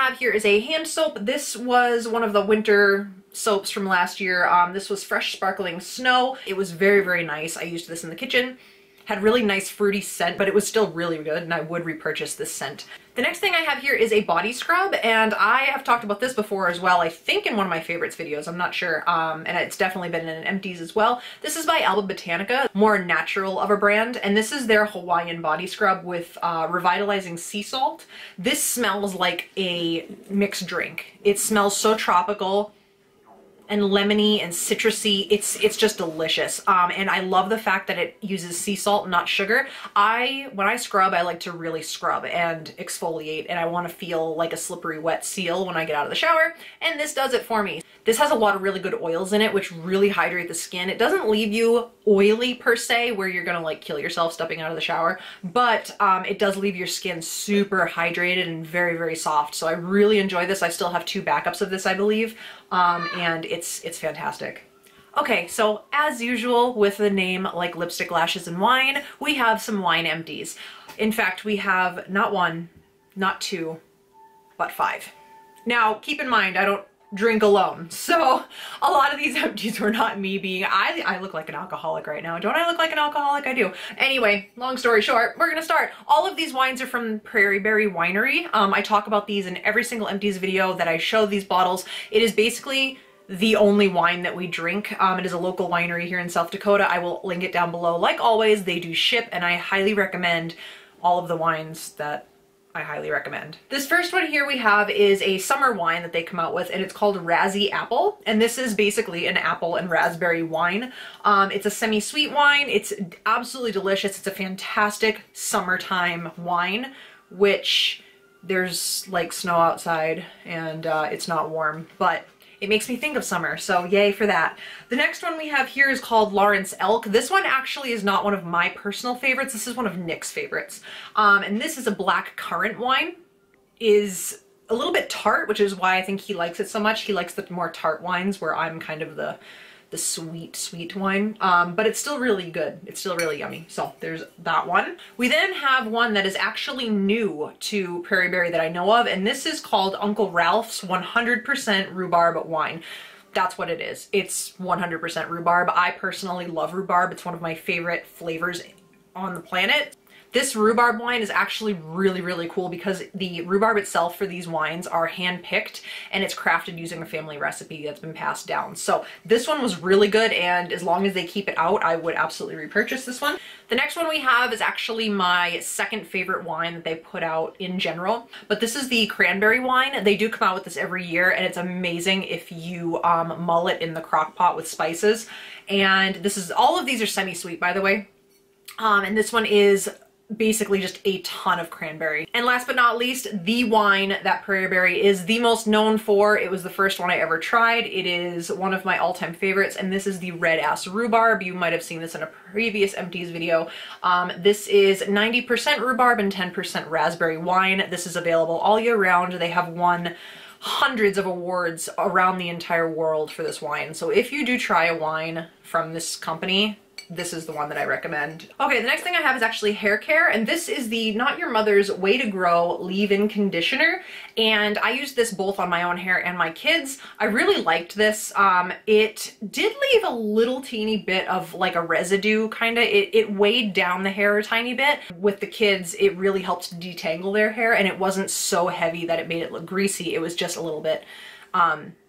have here is a hand soap. This was one of the winter soaps from last year. This was Fresh Sparkling Snow. It was very, very nice. I used this in the kitchen. Had really nice fruity scent, but it was still really good, and I would repurchase this scent. The next thing I have here is a body scrub, and I have talked about this before as well, I think in one of my favorites videos, I'm not sure, and it's definitely been in Empties as well. This is by Alba Botanica, more natural of a brand, and this is their Hawaiian body scrub with revitalizing sea salt. This smells like a mixed drink. It smells so tropical and lemony and citrusy. It's just delicious. And I love the fact that it uses sea salt, not sugar. When I scrub, I like to really scrub and exfoliate, and I want to feel like a slippery wet seal when I get out of the shower, and this does it for me. This has a lot of really good oils in it, which really hydrate the skin. It doesn't leave you oily per se, where you're gonna like kill yourself stepping out of the shower, but it does leave your skin super hydrated and very, very soft. So I really enjoy this. I still have 2 backups of this, I believe, and it's fantastic. Okay, so as usual with the name like Lipstick, Lashes, and Wine, we have some wine empties. In fact, we have not 1, not 2, but 5. Now, keep in mind, I don't drink alone, so a lot of these empties were not me being, I look like an alcoholic right now. Don't I look like an alcoholic? I do. Anyway, long story short, we're gonna start. All of these wines are from Prairie Berry Winery. I talk about these in every single empties video that I show these bottles. It is basically the only wine that we drink. It is a local winery here in South Dakota. I will link it down below. Like always, they do ship, and I highly recommend all of the wines that I highly recommend. This first one here we have is a summer wine that they come out with, and it's called Razzie Apple, and this is basically an apple and raspberry wine. It's a semi-sweet wine. It's absolutely delicious. It's a fantastic summertime wine, which there's like snow outside and it's not warm, but it makes me think of summer, so yay for that. The next one we have here is called Lawrence Elk. This one actually is not one of my personal favorites. This is one of Nick's favorites. And this is a black currant wine. Is a little bit tart, which is why I think he likes it so much. He likes the more tart wines, where I'm kind of the sweet wine, but it's still really good. It's still really yummy. So there's that one. We then have one that is actually new to Prairie Berry that I know of, and this is called Uncle Ralph's 100% rhubarb wine. That's what it is. It's 100% rhubarb. I personally love rhubarb. It's one of my favorite flavors on the planet. This rhubarb wine is actually really, really cool because the rhubarb itself for these wines are hand-picked, and it's crafted using a family recipe that's been passed down. So this one was really good, and as long as they keep it out, I would absolutely repurchase this one. The next one we have is actually my second favorite wine that they put out in general, but this is the cranberry wine. They do come out with this every year, and it's amazing if you mull it in the crock pot with spices. And this is, all of these are semi-sweet, by the way. And this one is basically just a ton of cranberry. And last but not least, the wine that Prairie Berry is the most known for. It was the first one I ever tried. It is one of my all-time favorites, and this is the Red Ass Rhubarb. You might have seen this in a previous Empties video. This is 90% rhubarb and 10% raspberry wine. This is available all year round. They have won hundreds of awards around the entire world for this wine. So if you do try a wine from this company, this is the one that I recommend. Okay, the next thing I have is actually hair care, and this is the Not Your Mother's Way to Grow leave-in conditioner, and I used this both on my own hair and my kids. I really liked this. It did leave a little teeny bit of like a residue, kind of. It weighed down the hair a tiny bit. With the kids, it really helped to detangle their hair, and it wasn't so heavy that it made it look greasy. It was just a little bit,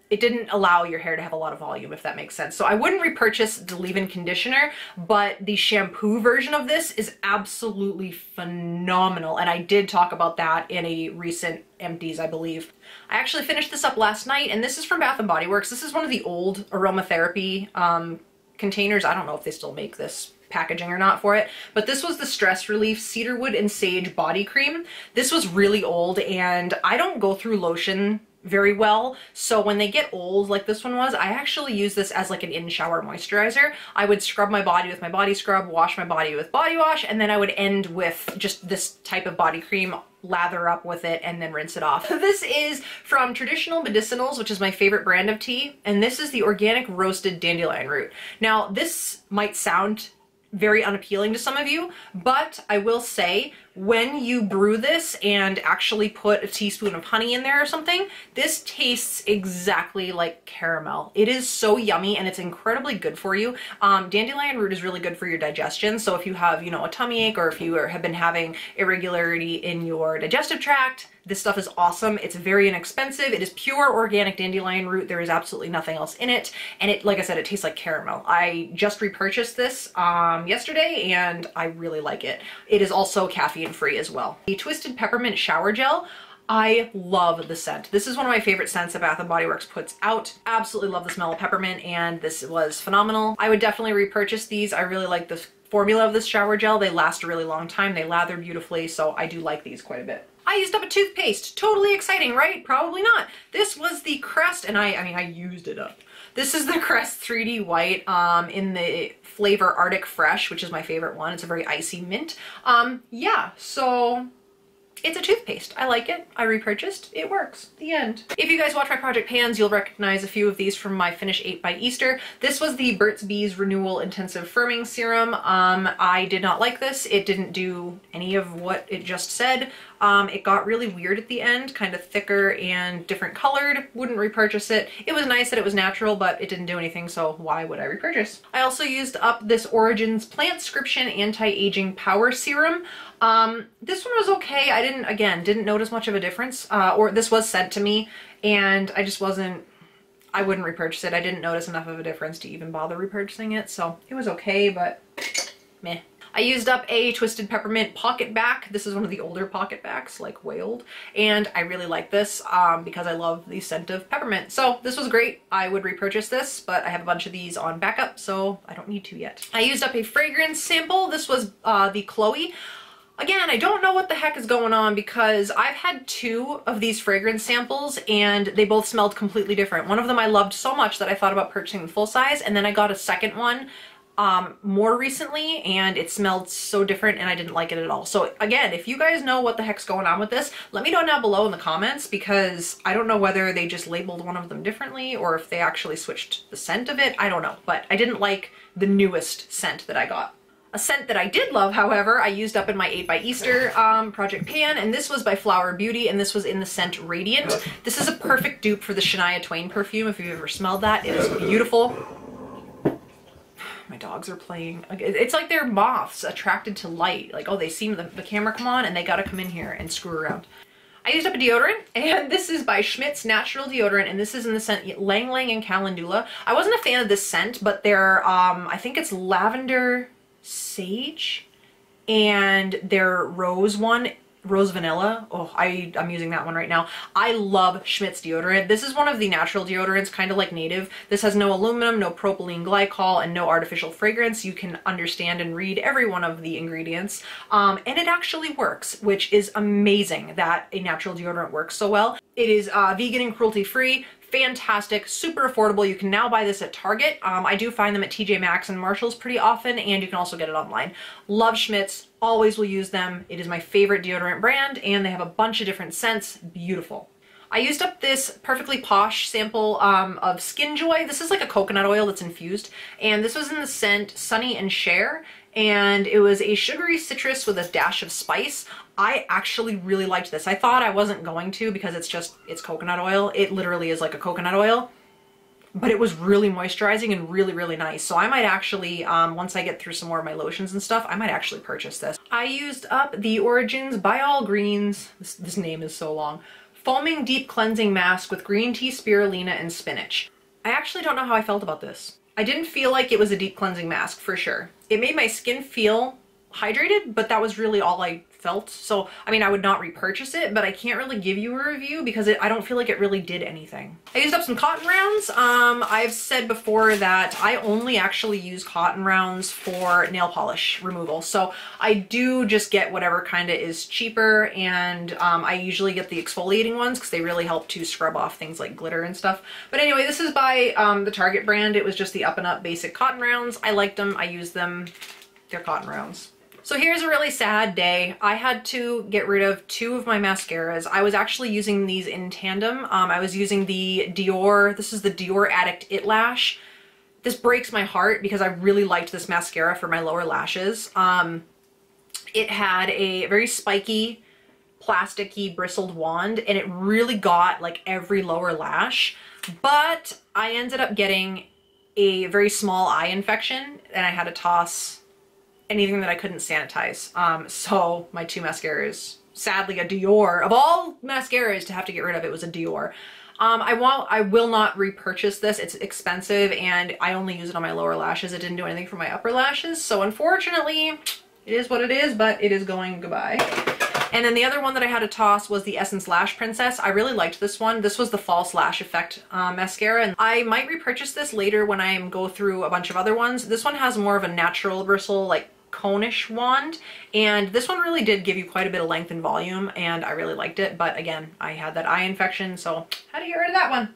it didn't allow your hair to have a lot of volume, if that makes sense. So I wouldn't repurchase the leave-in conditioner, but the shampoo version of this is absolutely phenomenal. And I did talk about that in a recent Empties, I believe. I actually finished this up last night, and this is from Bath & Body Works. This is one of the old aromatherapy containers. I don't know if they still make this packaging or not for it, but this was the Stress Relief Cedarwood and Sage Body Cream. This was really old, and I don't go through lotion very well, so when they get old like this one was, I actually use this as like an in-shower moisturizer. I would scrub my body with my body scrub, wash my body with body wash, and then I would end with just this type of body cream, lather up with it, and then rinse it off. This is from Traditional Medicinals, which is my favorite brand of tea, and this is the organic roasted dandelion root. Now, this might sound very unappealing to some of you, but I will say when you brew this and actually put a teaspoon of honey in there or something, this tastes exactly like caramel. It is so yummy and it's incredibly good for you. Dandelion root is really good for your digestion. So if you have, you know, a tummy ache, or if you have been having irregularity in your digestive tract, this stuff is awesome. It's very inexpensive. It is pure organic dandelion root. There is absolutely nothing else in it. And it, like I said, it tastes like caramel. I just repurchased this yesterday and I really like it. It is also caffeine free as well. The Twisted Peppermint Shower Gel. I love the scent. This is one of my favorite scents that Bath & Body Works puts out. Absolutely love the smell of peppermint, and this was phenomenal. I would definitely repurchase these. I really like the formula of this shower gel. They last a really long time. They lather beautifully, so I do like these quite a bit. I used up a toothpaste. Totally exciting, right? Probably not. This was the Crest, and I mean, I used it up. This is the Crest 3D White in the flavor Arctic Fresh, which is my favorite one. It's a very icy mint. Yeah, so it's a toothpaste. I like it. I repurchased. It works. The end. If you guys watch my project pans, you'll recognize a few of these from my Finish 8 by Easter. This was the Burt's Bees Renewal Intensive Firming Serum. I did not like this. It didn't do any of what it just said. It got really weird at the end, kind of thicker and different colored. Wouldn't repurchase it. It was nice that it was natural, but it didn't do anything, so why would I repurchase? I also used up this Origins Plantscription Anti-Aging Power Serum. This one was okay. I didn't notice much of a difference, or this was sent to me and I wouldn't repurchase it. I didn't notice enough of a difference to even bother repurchasing it, so it was okay, but meh. I used up a Twisted Peppermint Pocket Back. This is one of the older pocket backs, like way old, and I really like this because I love the scent of peppermint. So this was great. I would repurchase this, but I have a bunch of these on backup, so I don't need to yet. I used up a fragrance sample. This was the Chloe. Again, I don't know what the heck is going on because I've had 2 of these fragrance samples and they both smelled completely different. One of them I loved so much that I thought about purchasing the full size, and then I got a second one more recently and it smelled so different and I didn't like it at all. So again, if you guys know what the heck's going on with this, let me know down below in the comments, because I don't know whether they just labeled one of them differently or if they actually switched the scent of it. I don't know, but I didn't like the newest scent that I got. A scent that I did love, however, I used up in my 8 by Easter project pan, and this was by Flower Beauty, and this was in the scent Radiant. This is a perfect dupe for the Shania Twain perfume, if you've ever smelled that. It is beautiful. My dogs are playing. It's like they're moths attracted to light. Like, oh, they see the camera come on and they gotta come in here and screw around. I used up a deodorant, and this is by Schmidt's Natural Deodorant, and this is in the scent Lang Lang and Calendula. I wasn't a fan of this scent, but they're, I think it's lavender sage and their rose vanilla. Oh, I'm using that one right now. I love Schmidt's deodorant. This is one of the natural deodorants, kind of like Native. This has no aluminum, no propylene glycol, and no artificial fragrance. You can understand and read every one of the ingredients, and it actually works, which is amazing that a natural deodorant works so well. It is vegan and cruelty free. Fantastic, super affordable. You can now buy this at Target. I do find them at TJ Maxx and Marshall's pretty often, and you can also get it online. Love Schmidt's, always will use them. It is my favorite deodorant brand, and they have a bunch of different scents. Beautiful. I used up this Perfectly Posh sample of Skin Joy. This is like a coconut oil that's infused, and this was in the scent Sunny and Share, and it was a sugary citrus with a dash of spice. I actually really liked this. I thought I wasn't going to because it's coconut oil. It literally is like a coconut oil, but it was really moisturizing and really, really nice. So I might actually, once I get through some more of my lotions and stuff, I might actually purchase this. I used up the Origins By All Greens, this name is so long, Foaming Deep Cleansing Mask with green tea, spirulina, and spinach. I actually don't know how I felt about this. I didn't feel like it was a deep cleansing mask for sure. It made my skin feel hydrated, but that was really all I felt. So, I mean, I would not repurchase it, but I can't really give you a review because I don't feel like it really did anything. I used up some cotton rounds. I've said before that I only actually use cotton rounds for nail polish removal. So I do just get whatever kind of is cheaper, and I usually get the exfoliating ones because they really help to scrub off things like glitter and stuff. But anyway, this is by the Target brand. It was just the Up and Up basic cotton rounds. I liked them. I used them. They're cotton rounds. So here's a really sad day. I had to get rid of 2 of my mascaras. I was actually using these in tandem. I was using the Dior, this is the Dior Addict It Lash. This breaks my heart because I really liked this mascara for my lower lashes. It had a very spiky, plasticky, bristled wand, and it really got like every lower lash. But I ended up getting a very small eye infection, and I had to toss anything that I couldn't sanitize. So my two mascaras, sadly a Dior, of all mascaras to have to get rid of, it was a Dior. I will not repurchase this. It's expensive and I only use it on my lower lashes. It didn't do anything for my upper lashes. So unfortunately, it is what it is, but it is going goodbye. And then the other one that I had to toss was the Essence Lash Princess. I really liked this one. This was the False Lash Effect mascara, and I might repurchase this later when I go through a bunch of other ones. This one has more of a natural bristle, like cone-ish wand, and this one really did give you quite a bit of length and volume, and I really liked it. But again, I had that eye infection, so I had to get rid of that one.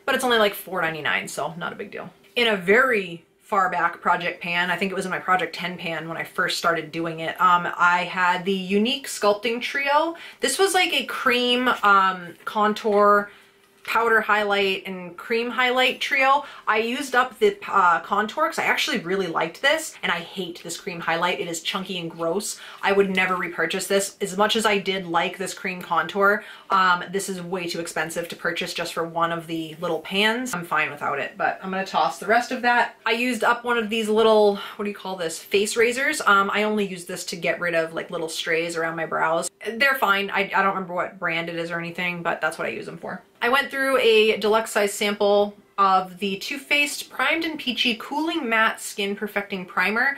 But it's only like $4.99, so not a big deal. In a very far back project pan, I think it was in my Project 10 pan when I first started doing it, I had the Unique Sculpting Trio. This was like a cream contour, powder highlight, and cream highlight trio. I used up the contour because I actually really liked this, and I hate this cream highlight. It is chunky and gross. I would never repurchase this. As much as I did like this cream contour, this is way too expensive to purchase just for one of the little pans. I'm fine without it, but I'm gonna toss the rest of that. I used up one of these little, what do you call this, face razors. I only use this to get rid of like little strays around my brows. They're fine. I don't remember what brand it is or anything, but that's what I use them for. I went through a deluxe size sample of the Too Faced Primed and Peachy Cooling Matte Skin Perfecting Primer.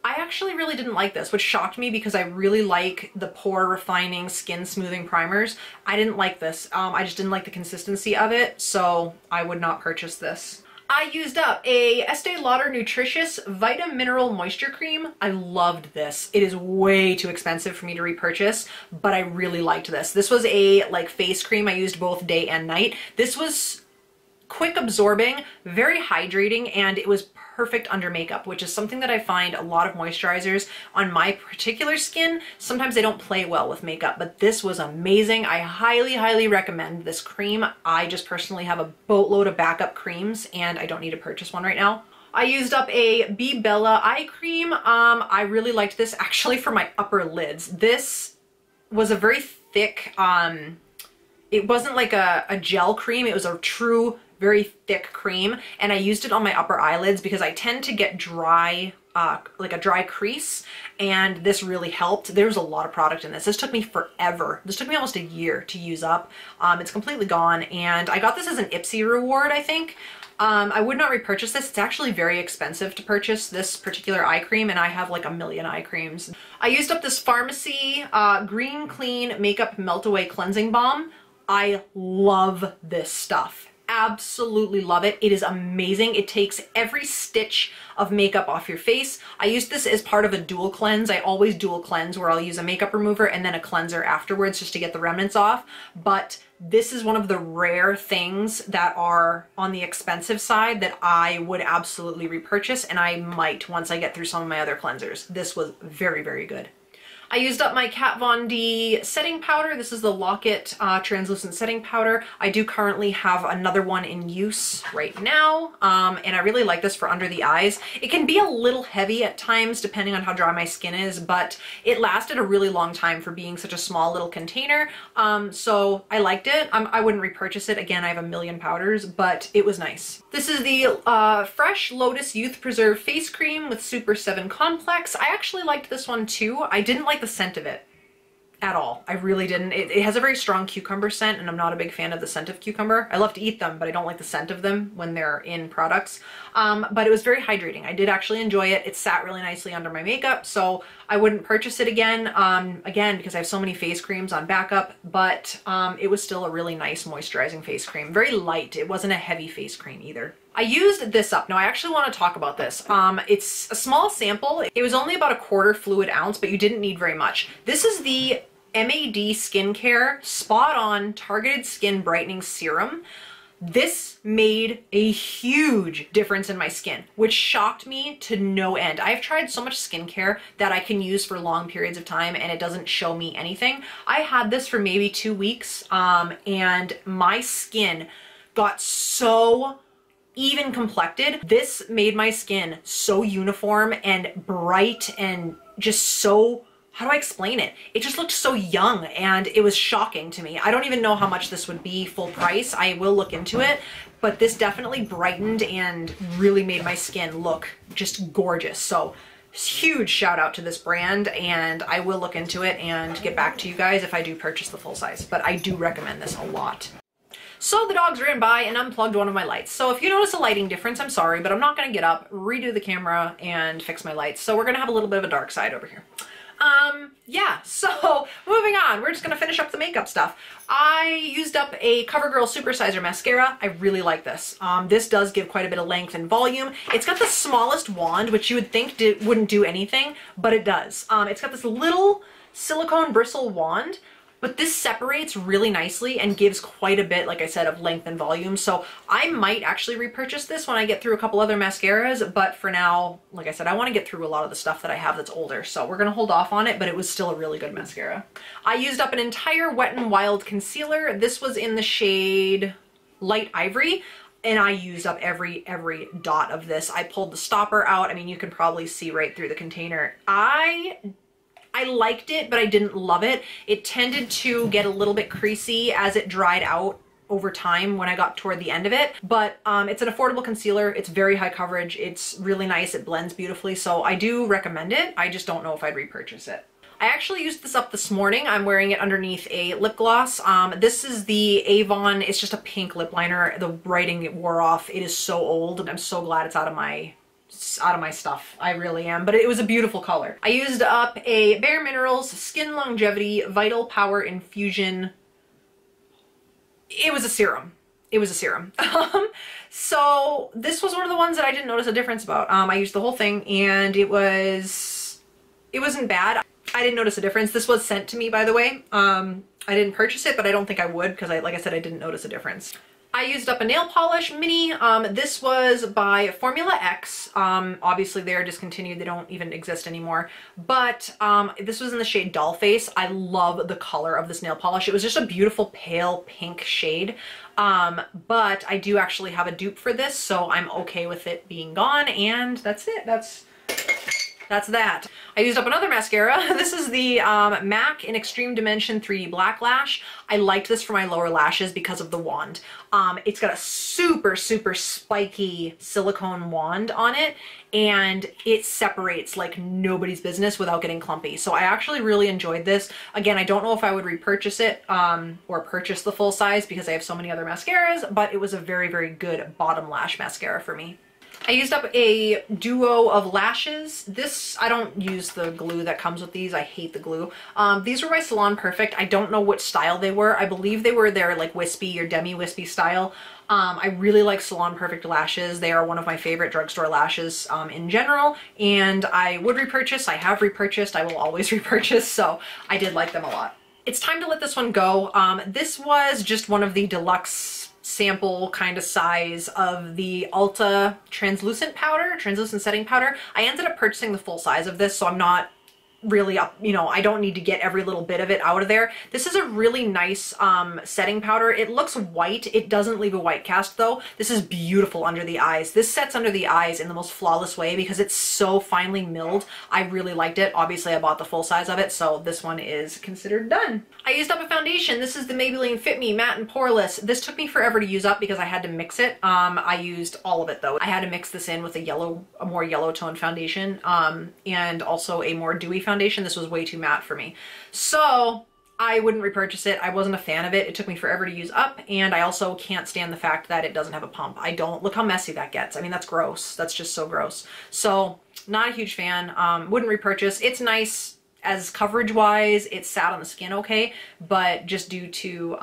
I actually really didn't like this, which shocked me because I really like the pore refining, skin smoothing primers. I didn't like this. I just didn't like the consistency of it, so I would not purchase this. I used up a Estee Lauder Nutritious Vita Mineral Moisture Cream. I loved this. It is way too expensive for me to repurchase, but I really liked this. This was a like face cream I used both day and night. This was quick absorbing, very hydrating, and it was perfect under makeup, which is something that I find a lot of moisturizers on my particular skin, sometimes they don't play well with makeup, but this was amazing. I highly, highly recommend this cream. I just personally have a boatload of backup creams and I don't need to purchase one right now. I used up a Be Bella eye cream. I really liked this actually for my upper lids. This was a very thick, it wasn't like a gel cream, it was a true very thick cream, and I used it on my upper eyelids because I tend to get dry, like a dry crease, and this really helped. There's a lot of product in this. This took me forever. This took me almost a year to use up. It's completely gone, and I got this as an Ipsy reward, I think. I would not repurchase this. It's actually very expensive to purchase this particular eye cream, and I have like a million eye creams. I used up this Pharmacy Green Clean Makeup Melt Away Cleansing Balm. I love this stuff. Absolutely love it. It is amazing. It takes every stitch of makeup off your face. I used this as part of a dual cleanse. I always dual cleanse where I'll use a makeup remover and then a cleanser afterwards just to get the remnants off. But this is one of the rare things that are on the expensive side that I would absolutely repurchase, and I might once I get through some of my other cleansers. This was very, very good. I used up my Kat Von D setting powder. This is the Lock-It translucent setting powder. I do currently have another one in use right now, and I really like this for under the eyes. It can be a little heavy at times depending on how dry my skin is, but it lasted a really long time for being such a small little container, so I liked it. I wouldn't repurchase it. Again, I have a million powders, but it was nice. This is the Fresh Lotus Youth Preserve Face Cream with Super 7 Complex. I actually liked this one too. I didn't like the scent of it at all. I really didn't. It has a very strong cucumber scent, and I'm not a big fan of the scent of cucumber. I love to eat them, but I don't like the scent of them when they're in products. But it was very hydrating. I did actually enjoy it. It sat really nicely under my makeup, so I wouldn't purchase it again, again, because I have so many face creams on backup, but it was still a really nice moisturizing face cream. Very light. It wasn't a heavy face cream either. I used this up. Now I actually want to talk about this. It's a small sample. It was only about a quarter fluid ounce, but you didn't need very much. This is the MAD Skincare Spot On Targeted Skin Brightening Serum. This made a huge difference in my skin, which shocked me to no end. I've tried so much skincare that I can use for long periods of time and it doesn't show me anything. I had this for maybe 2 weeks, and my skin got so even complected. This made my skin so uniform and bright and just so how do I explain it? It just looked so young and it was shocking to me. I don't even know how much this would be full price. I will look into it, but this definitely brightened and really made my skin look just gorgeous. So huge shout out to this brand, and I will look into it and get back to you guys if I do purchase the full size, but I do recommend this a lot. So the dogs ran by and unplugged one of my lights. So if you notice a lighting difference, I'm sorry, but I'm not gonna get up, redo the camera, and fix my lights. So we're gonna have a little bit of a dark side over here. Yeah, so moving on, we're just gonna finish up the makeup stuff. I used up a CoverGirl Supersizer mascara. I really like this. This does give quite a bit of length and volume. It's got the smallest wand, which you would think wouldn't do anything, but it does. It's got this little silicone bristle wand, but this separates really nicely and gives quite a bit, like I said, of length and volume. So I might actually repurchase this when I get through a couple other mascaras, but for now, like I said, I want to get through a lot of the stuff that I have that's older. So we're gonna hold off on it, but it was still a really good mascara. I used up an entire Wet n Wild concealer. This was in the shade Light Ivory, and I used up every dot of this. I pulled the stopper out. I mean, you can probably see right through the container. I liked it, but I didn't love it. It tended to get a little bit creasy as it dried out over time when I got toward the end of it. But it's an affordable concealer. It's very high coverage. It's really nice. It blends beautifully. So I do recommend it. I just don't know if I'd repurchase it. I actually used this up this morning. I'm wearing it underneath a lip gloss. This is the Avon. It's just a pink lip liner. The writing wore off. It is so old. I'm so glad it's out of my stuff. I really am, but it was a beautiful color. I used up a Bare Minerals Skin Longevity Vital Power Infusion. It was a serum. It was a serum. So this was one of the ones that I didn't notice a difference about. I used the whole thing and it wasn't bad. I didn't notice a difference. This was sent to me, by the way. I didn't purchase it, but I don't think I would because like I said, I didn't notice a difference. I used up a nail polish mini. This was by Formula X. Obviously they are discontinued. They don't even exist anymore. But this was in the shade Dollface. I love the color of this nail polish. It was just a beautiful pale pink shade. But I do actually have a dupe for this, so I'm okay with it being gone. And that's it. That's that. I used up another mascara. This is the MAC in Extreme Dimension 3D Black Lash. I liked this for my lower lashes because of the wand. It's got a super spiky silicone wand on it, and it separates like nobody's business without getting clumpy. So I actually really enjoyed this. Again, I don't know if I would repurchase it or purchase the full size because I have so many other mascaras, but it was a very good bottom lash mascara for me. I used up a duo of lashes. This, I don't use the glue that comes with these. I hate the glue. These were by Salon Perfect. I don't know what style they were. I believe they were their like wispy or demi-wispy style. I really like Salon Perfect lashes. They are one of my favorite drugstore lashes in general, and I would repurchase. I have repurchased. I will always repurchase, so I did like them a lot. It's time to let this one go. This was just one of the deluxe sample kind of size of the Ulta translucent setting powder. I ended up purchasing the full size of this, so I'm not really up, you know, I don't need to get every little bit of it out of there. This is a really nice setting powder. It looks white. It doesn't leave a white cast though. This is beautiful under the eyes. This sets under the eyes in the most flawless way because it's so finely milled. I really liked it. Obviously I bought the full size of it, so this one is considered done. I used up a foundation. This is the Maybelline Fit Me Matte and Poreless. This took me forever to use up because I had to mix it. I used all of it though. I had to mix this in with a more yellow tone foundation and also a more dewy foundation. This was way too matte for me. So I wouldn't repurchase it. I wasn't a fan of it. It took me forever to use up, and I also can't stand the fact that it doesn't have a pump. Look how messy that gets. I mean, that's gross. That's just so gross. So not a huge fan. Wouldn't repurchase. It's nice as coverage wise. It sat on the skin okay, but just due to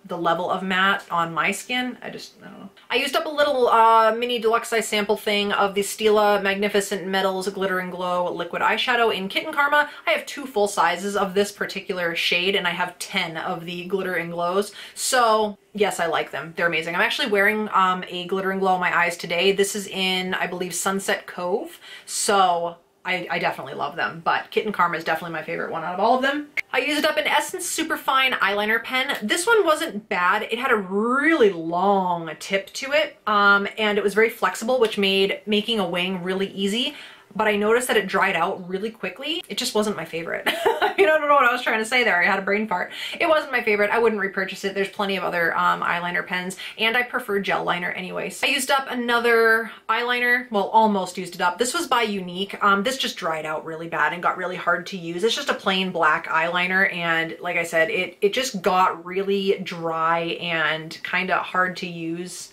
the level of matte on my skin, I don't know. I used up a little mini deluxe size sample thing of the Stila Magnificent Metals Glitter and Glow liquid eyeshadow in Kitten Karma. I have 2 full sizes of this particular shade, and I have 10 of the Glitter and Glows. So yes, I like them. They're amazing. I'm actually wearing a Glitter and Glow on my eyes today. This is in, I believe, Sunset Cove. So I definitely love them, but Kitten Karma is definitely my favorite one out of all of them. I used up an Essence Superfine eyeliner pen. This one wasn't bad. It had a really long tip to it, and it was very flexible, which made making a wing really easy. but I noticed that it dried out really quickly. It just wasn't my favorite. I don't know what I was trying to say there. I had a brain fart. It wasn't my favorite. I wouldn't repurchase it. There's plenty of other eyeliner pens, and I prefer gel liner anyways. I used up another eyeliner. Well, almost used it up. This was by Unique. This just dried out really bad and got really hard to use. It's just a plain black eyeliner, and like I said, it just got really dry and kind of hard to use.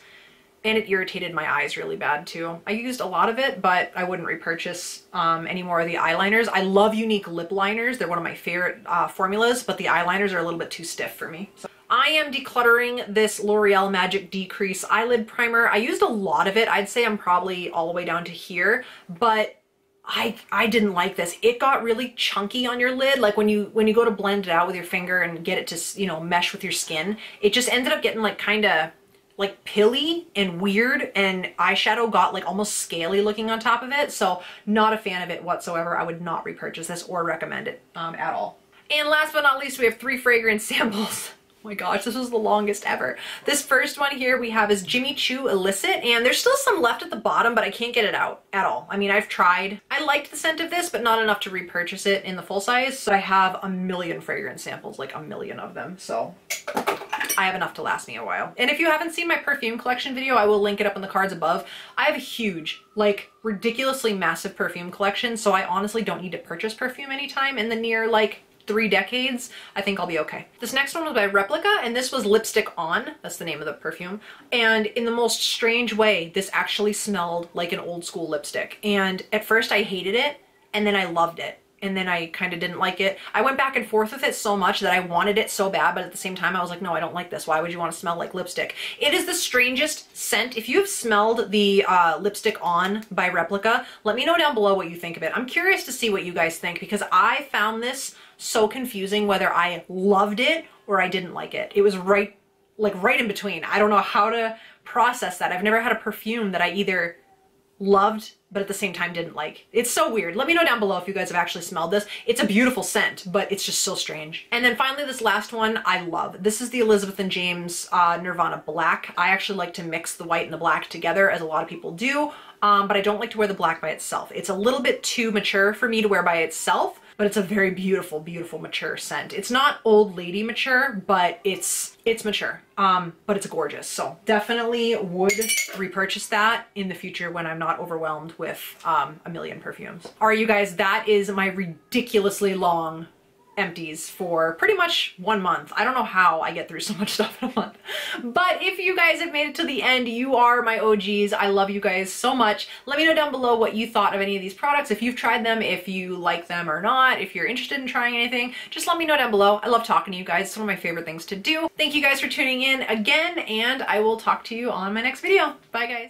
And it irritated my eyes really bad too. I used a lot of it, but I wouldn't repurchase any more of the eyeliners. I love Unique lip liners. They're one of my favorite formulas, but the eyeliners are a little bit too stiff for me. So I am decluttering this L'Oreal Magic Decrease Eyelid Primer. I used a lot of it. I'd say I'm probably all the way down to here, but I didn't like this. It got really chunky on your lid. Like when you go to blend it out with your finger and get it to, you know, mesh with your skin, it just ended up getting like kind of like pilly and weird, and eyeshadow got like almost scaly looking on top of it. So not a fan of it whatsoever. I would not repurchase this or recommend it at all. And last but not least, we have 3 fragrance samples. Oh my gosh, this was the longest ever. This first one here we have is Jimmy Choo Illicit, and there's still some left at the bottom, but I can't get it out at all. I mean, I've tried. I liked the scent of this, but not enough to repurchase it in the full size. So I have a million fragrance samples, like a million of them. So I have enough to last me a while. And if you haven't seen my perfume collection video, I will link it up in the cards above. I have a huge, like ridiculously massive perfume collection, so I honestly don't need to purchase perfume anytime in the near like 3 decades. I think I'll be okay. This next one was by Replica, and this was Lipstick On. That's the name of the perfume. And in the most strange way, this actually smelled like an old school lipstick. And at first I hated it, and then I loved it. And then I kind of didn't like it. I went back and forth with it so much that I wanted it so bad, but at the same time I was like, no, I don't like this. Why would you want to smell like lipstick? It is the strangest scent. If you've smelled the Lipstick On by Replica, let me know down below what you think of it. I'm curious to see what you guys think, because I found this so confusing whether I loved it or I didn't like it. It was right in between. I don't know how to process that. I've never had a perfume that I either loved but at the same time didn't like. It's so weird. Let me know down below if you guys have actually smelled this. It's a beautiful scent, but it's just so strange. And then finally, this last one I love. This is the Elizabeth and James Nirvana Black. I actually like to mix the white and the black together, as a lot of people do, but I don't like to wear the black by itself. It's a little bit too mature for me to wear by itself, but it's a very beautiful, beautiful mature scent. It's not old lady mature, but it's mature, but it's gorgeous. So definitely would repurchase that in the future when I'm not overwhelmed with a million perfumes. All right, you guys, that is my ridiculously long empties for pretty much 1 month. I don't know how I get through so much stuff in a month, but if you guys have made it to the end, you are my OGs. I love you guys so much. Let me know down below what you thought of any of these products, if you've tried them, if you like them or not, if you're interested in trying anything, just let me know down below. I love talking to you guys. It's one of my favorite things to do. Thank you guys for tuning in again, and I will talk to you on my next video. Bye guys.